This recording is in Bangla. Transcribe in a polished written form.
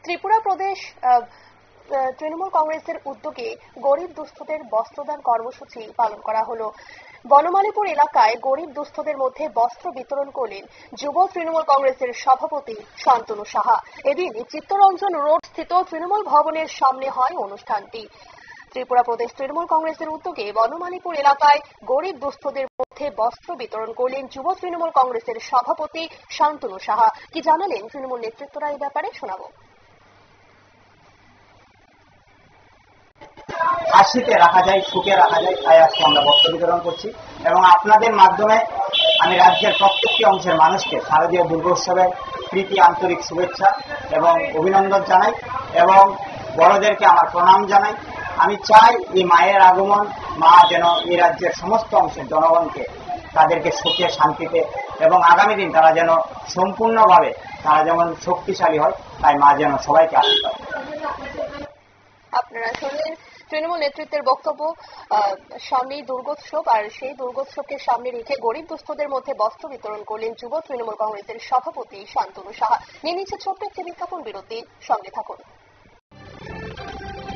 ত্রিপুরা প্রদেশ তৃণমূল কংগ্রেসের উদ্যোগে গরিব দুস্থদের বস্ত্রদান কর্মসূচি পালন করা হলো। বনমালীপুর এলাকায় গরিব দুস্থদের মধ্যে বস্ত্র বিতরণ করলেন যুব তৃণমূল কংগ্রেসের সভাপতি শান্তনু সাহা। এদিন চিত্তরঞ্জন রোড স্থিত তৃণমূল ভবনের সামনে হয় অনুষ্ঠানটি। ত্রিপুরা প্রদেশ তৃণমূল কংগ্রেসের উদ্যোগে বনমালীপুর এলাকায় গরিব দুস্থদের মধ্যে বস্ত্র বিতরণ করলেন যুব তৃণমূল কংগ্রেসের সভাপতি শান্তনু সাহা। কি জানালেন তৃণমূল নেতৃত্বরা এই ব্যাপারে শোনাবো। হাসিতে রাখা যায়, সুখে রাখা যায়, তাই আজকে আমরা বস্ত্র বিতরণ করছি এবং আপনাদের মাধ্যমে আমি রাজ্যের প্রত্যেকটি অংশের মানুষকে শারদীয় দুর্গোৎসবের প্রীতি আন্তরিক শুভেচ্ছা এবং অভিনন্দন জানাই এবং বড়দেরকে আমার প্রণাম জানাই। আমি চাই এই মায়ের আগমন, মা যেন এই রাজ্যের সমস্ত অংশের জনগণকে তাদেরকে সুখে শান্তিতে এবং আগামী দিন তারা যেন সম্পূর্ণভাবে তারা যেমন শক্তিশালী হয়, তাই মা যেন সবাইকে আশীর্বাদ। আপনারা শুনলেন তৃণমূল নেতৃত্বের বক্তব্য। সামনেই দুর্গোৎসব, আর সেই দুর্গোৎসবকে সামনে রেখে গরিব দুস্থদের মধ্যে বস্ত্র বিতরণ করলেন যুব তৃণমূল কংগ্রেসের সভাপতি শান্তনু সাহা। নিয়ে নিচ্ছে ছোট্ট একটি বিজ্ঞাপন বিরতি, সঙ্গে থাকুন।